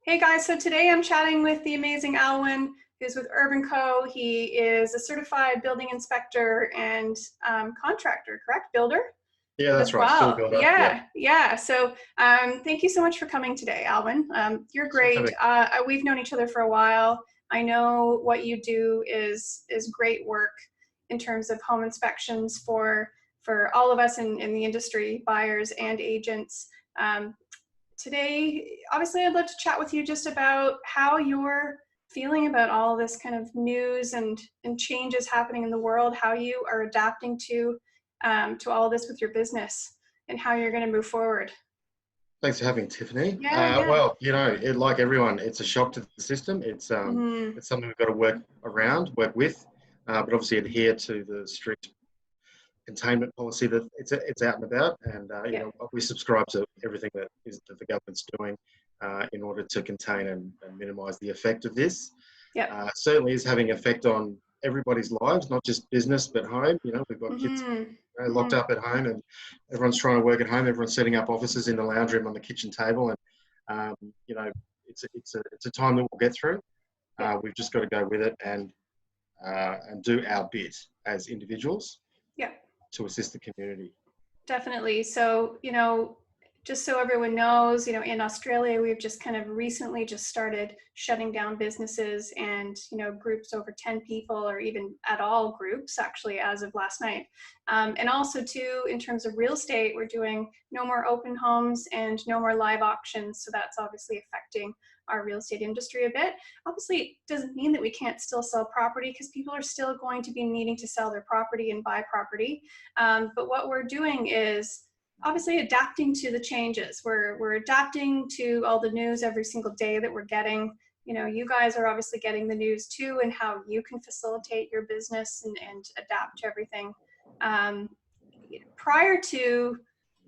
Hey guys, so today I'm chatting with the amazing Alwin, who's with Urban Co. He is a certified building inspector and contractor, correct? Builder Yeah, that's as right. Still a well. builder. Yep. Yeah. So thank you so much for coming today, Alwin. You're Thanks for great. having. We've known each other for a while. I know what you do is great work in terms of home inspections for all of us in the industry, buyers and agents. Um, Today, obviously, I'd love to chat with you just about how you're feeling about all this kind of news and changes happening in the world, how you are adapting to all of this with your business and how you're going to move forward. Thanks for having Tiffany. Yeah. Well, like everyone, it's a shock to the system. Mm-hmm. It's something we've got to work with, but obviously adhere to the strict containment policy that it's out and about. And Yeah. we subscribe to everything that the government's doing in order to contain and minimise the effect of this. Yeah. Certainly is having effect on everybody's lives, not just business but home. We've got kids Mm-hmm. locked Mm-hmm. up at home, and everyone's trying to work at home. Everyone's setting up offices in the lounge room, on the kitchen table, and it's a time that we'll get through. Yeah. We've just got to go with it and do our bit as individuals Yeah. to assist the community. Definitely. So, just so everyone knows, in Australia, we've just kind of recently just started shutting down businesses and, groups over 10 people or even at all groups, actually, as of last night. And also, too, in terms of real estate, we're doing no more open homes and no more live auctions. So that's obviously affecting our real estate industry a bit. Obviously, it doesn't mean that we can't still sell property because people are still going to be needing to sell their property and buy property. But what we're doing is obviously adapting to the changes. We're adapting to all the news every single day that we're getting. You guys are obviously getting the news too, and how you can facilitate your business and adapt to everything. Prior to,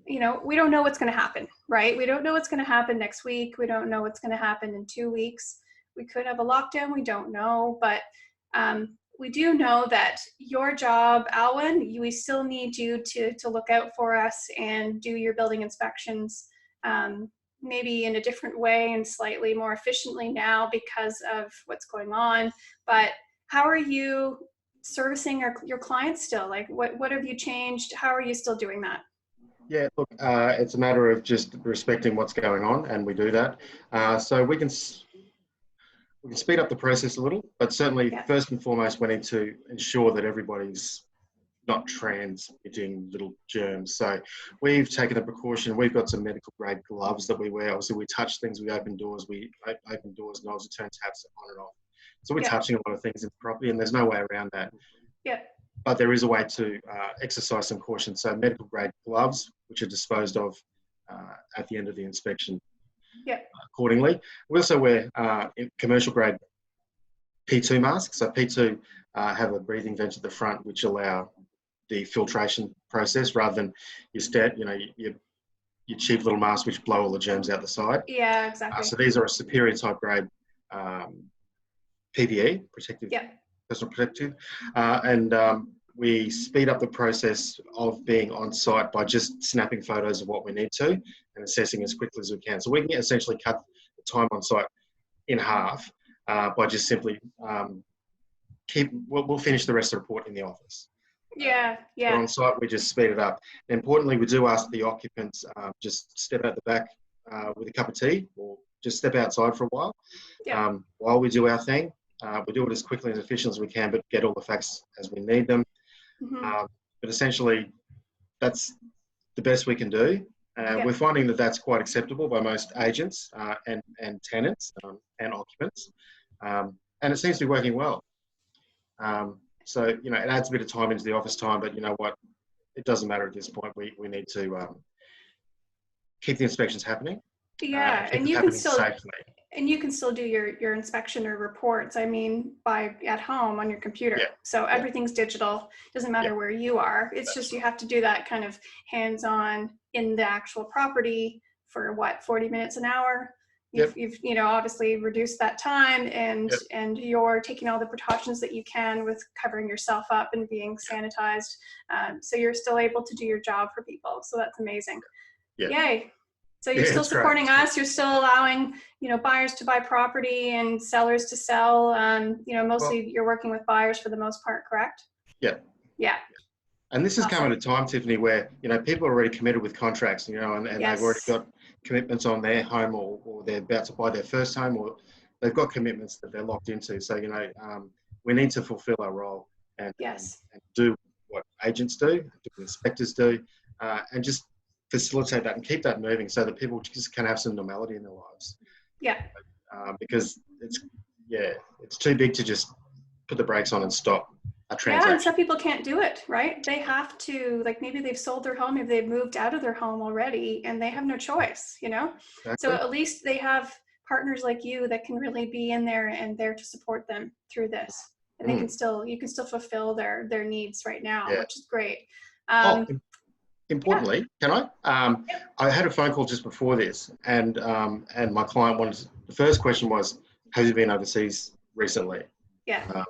we don't know what's going to happen, right? We don't know what's going to happen next week. We don't know what's going to happen in 2 weeks. We could have a lockdown. We don't know, but we do know that your job, Alwin, we still need you to look out for us and do your building inspections, maybe in a different way and slightly more efficiently now because of what's going on. But how are you servicing your clients still? Like, what have you changed? How are you still doing that? Yeah, look, it's a matter of just respecting what's going on, and we do that. So we can speed up the process a little, but certainly Yeah. first and foremost, we need to ensure that everybody's not transmitting little germs. So we've taken a precaution. We've got some medical grade gloves that we wear. Obviously, we touch things, we open doors, knobs, we turn taps on and off. So we're Yeah. touching a lot of things in the property, and there's no way around that. Yeah. But there is a way to exercise some caution. So medical grade gloves, which are disposed of at the end of the inspection Yeah. accordingly. We also wear commercial grade P2 masks. So P2 have a breathing vent at the front, which allow the filtration process rather than your cheap little masks which blow all the germs out the side. Yeah, exactly. So these are a superior type grade PPE, Yeah. personal protective, and we speed up the process of being on site by just snapping photos of what we need to and assessing as quickly as we can. So we can essentially cut the time on site in half by just simply we'll finish the rest of the report in the office. Yeah. But Yeah. on site, we just speed it up. And importantly, we do ask the occupants just step out the back with a cup of tea or just step outside for a while. Yeah. While we do our thing, we do it as quickly and efficient as we can, but get all the facts as we need them. Mm-hmm. But essentially, that's the best we can do. Yeah. We're finding that that's quite acceptable by most agents and tenants and occupants. And it seems to be working well. So, it adds a bit of time into the office time, but you know what? It doesn't matter at this point. We need to keep the inspections happening. Yeah. Keep them happening safely. And you can still do your inspection or reports, by at home on your computer. Yeah. So everything's digital. Doesn't matter where you are. It's just you have to do that kind of hands-on in the actual property for 40 minutes an hour. You've obviously reduced that time and you're taking all the precautions that you can with covering yourself up and being sanitized. So you're still able to do your job for people. So that's amazing. Yeah. Yay. So you're Yeah, still it's great. supporting us. You're still allowing, buyers to buy property and sellers to sell. Well, Mostly you're working with buyers for the most part, correct? yeah. Yeah. And this has come at Awesome. a time, Tiffany, where, people are already committed with contracts, and they've already Yes. got commitments on their home, or they're about to buy their first home, or they've got commitments that they're locked into. So, we need to fulfill our role Yes. and do what agents do what inspectors do, and just facilitate that and keep that moving so that people just can have some normality in their lives. Yeah. Because it's too big to just put the brakes on and stop a Yeah, and transaction. some people can't do it, right? They have to, like, maybe they've sold their home, maybe they've moved out of their home already, and they have no choice. So Exactly. at least they have partners like you that can really be in there and there to support them through this. And Mm, you can still fulfill their needs right now, yeah. which is great. Oh, Yeah. importantly, can I? I had a phone call just before this, and my client wanted. The first question was, "Have you been overseas recently?" Yeah. Um,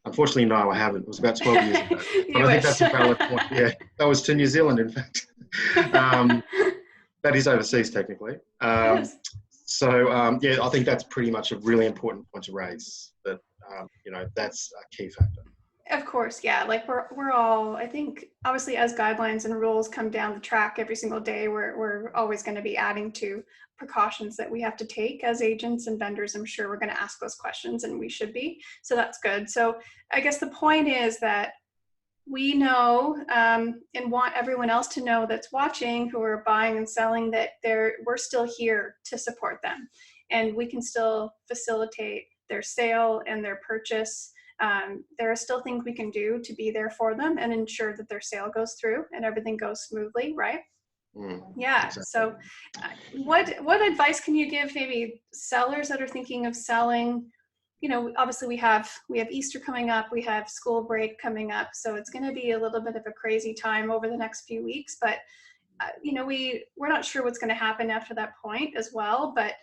Unfortunately, no, I haven't. It was about 12 years ago, but You I think wish. that's a valid point. Yeah, that was to New Zealand, in fact. Um, that is overseas, technically. It is. I think that's pretty much a really important point to raise. That that's a key factor. Of course, yeah. Like we're all, I think, obviously, as guidelines and rules come down the track every single day, we're always going to be adding to precautions that we have to take as agents and vendors. I'm sure we're going to ask those questions, and we should be. So that's good. So I guess the point is that we know, and want everyone else to know that's watching, who are buying and selling, that we're still here to support them, and we can still facilitate their sale and their purchase. There are still things we can do to be there for them and ensure that their sale goes through and everything goes smoothly, right? Mm, Yeah. exactly. So, what advice can you give maybe sellers that are thinking of selling? Obviously we have Easter coming up, we have school break coming up, so it's going to be a little bit of a crazy time over the next few weeks. But we're not sure what's going to happen after that point as well. But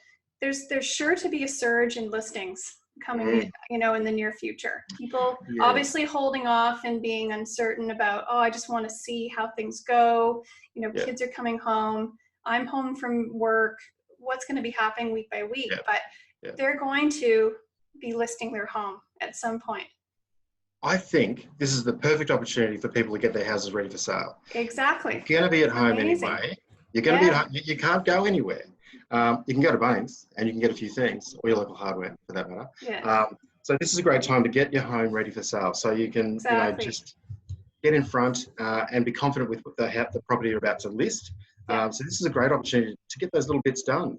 there's sure to be a surge in listings coming, Mm, in the near future. People yeah. obviously holding off and being uncertain about, oh, I just want to see how things go. Yeah. Kids are coming home. I'm home from work. What's going to be happening week by week? Yeah. But Yeah. they're going to be listing their home at some point. I think this is the perfect opportunity for people to get their houses ready for sale. Exactly. You're going to be at It's home amazing. anyway. You're going to be at Yeah. home. You can't go anywhere. You can go to Bunnings and you can get a few things, or your local hardware for that matter. Yeah. So this is a great time to get your home ready for sale. So you can, Exactly. just get in front and be confident with the property you're about to list. Yeah. So this is a great opportunity to get those little bits done.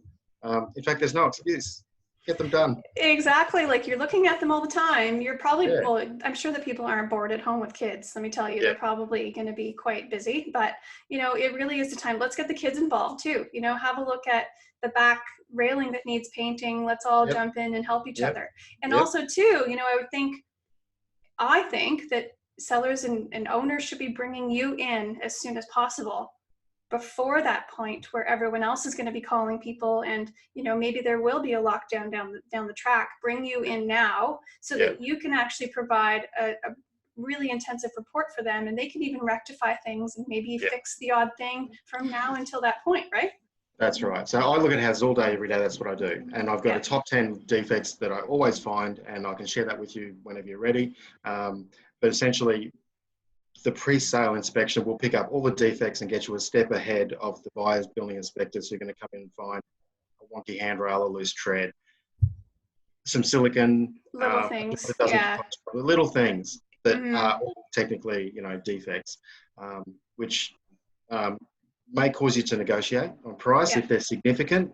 In fact, there's no excuse. Get them done. Exactly. Like, you're looking at them all the time. You're probably, Yeah. well, I'm sure that people aren't bored at home with kids. Let me tell you, Yeah. they're probably going to be quite busy, but it really is the time. Let's get the kids involved too. Have a look at the back railing that needs painting. Let's all Yep. jump in and help each Yep. other. And Yep. also too, I think that sellers and owners should be bringing you in as soon as possible, before that point where everyone else is going to be calling people, and maybe there will be a lockdown down the track. Bring you in now so Yep. that you can actually provide a really intensive report for them, and they can even rectify things and maybe Yep. fix the odd thing from now until that point, right? That's right. So I look at houses all day, every day. That's what I do. And I've got a Yeah. top 10 defects that I always find, and I can share that with you whenever you're ready. But essentially, the pre-sale inspection will pick up all the defects and get you a step ahead of the buyer's building inspectors who are going to come in and find a wonky handrail, a loose tread, some silicon, Little that things. doesn't Yeah. the little things that Hmm. are all technically, defects, which um, may cause you to negotiate on price Yeah. if they're significant.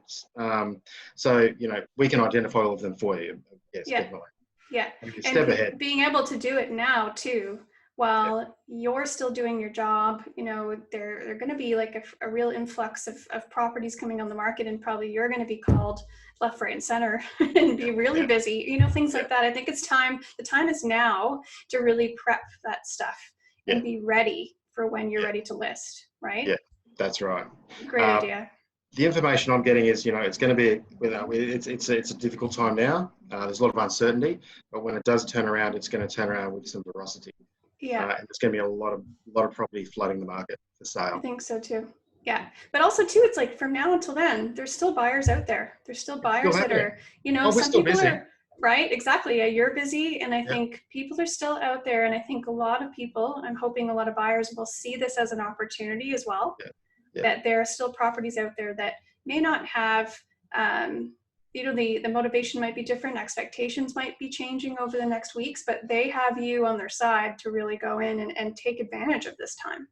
So, we can identify all of them for you. Yes, Yeah. definitely. Yeah. Maybe a step And ahead. being able to do it now too, Yeah. while you're still doing your job, they're going to be like a real influx of properties coming on the market, and probably you're going to be called left, right, and center and Yeah. be really Yeah. busy, things Yeah. like that. I think it's time. The time is now to really prep that stuff Yeah. and be ready for when you're Yeah. ready to list, right? Yeah. That's right. Great Uh, idea. the information I'm getting is, it's going to be, it's a difficult time now. There's a lot of uncertainty, but when it does turn around, it's going to turn around with some veracity. Yeah, And there's going to be a lot of property flooding the market for I sale. think so too. Yeah. But also too, it's like from now until then, there's still buyers out there. There's still Still buyers that happening. are, you know, Oh, we're some still people busy. are, right? Exactly. Yeah, you're busy. And I Yeah, think people are still out there. And I think a lot of people, I'm hoping a lot of buyers will see this as an opportunity as well, yeah, yeah. that there are still properties out there that may not have, you know, the motivation might be different, expectations might be changing over the next weeks, but they have you on their side to really go in and take advantage of this time,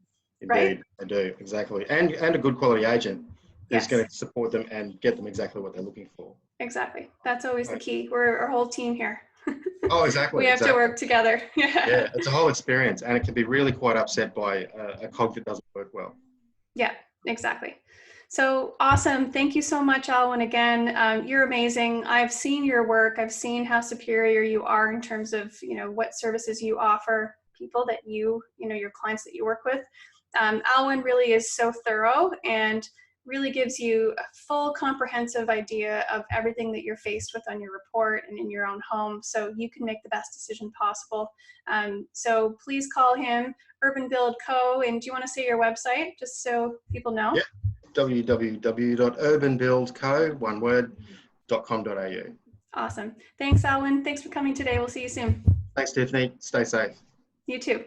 right? Indeed, I do, exactly. And a good quality agent who's going Yes, to support them and get them exactly what they're looking for. exactly. That's always the Right. key. We're our whole team here. Oh, We exactly, have to exactly. work together. Yeah, Yeah. it's a whole experience, and it can be really quite upset by a cog that doesn't work well. Yeah, exactly. So awesome. Thank you so much, Alwin. Again, you're amazing. I've seen your work. I've seen how superior you are in terms of, you know, what services you offer people that you know, your clients that you work with. Alwin really is so thorough and really gives you a full comprehensive idea of everything that you're faced with on your report and in your own home, so you can make the best decision possible. So please call him, Urbanbuild Co. And do you want to say your website just so people know? Yeah, www.urbanbuildco, one word, .com.au. Awesome. Thanks, Alwin. Thanks for coming today. We'll see you soon. Thanks, Tiffany. Stay safe. You too.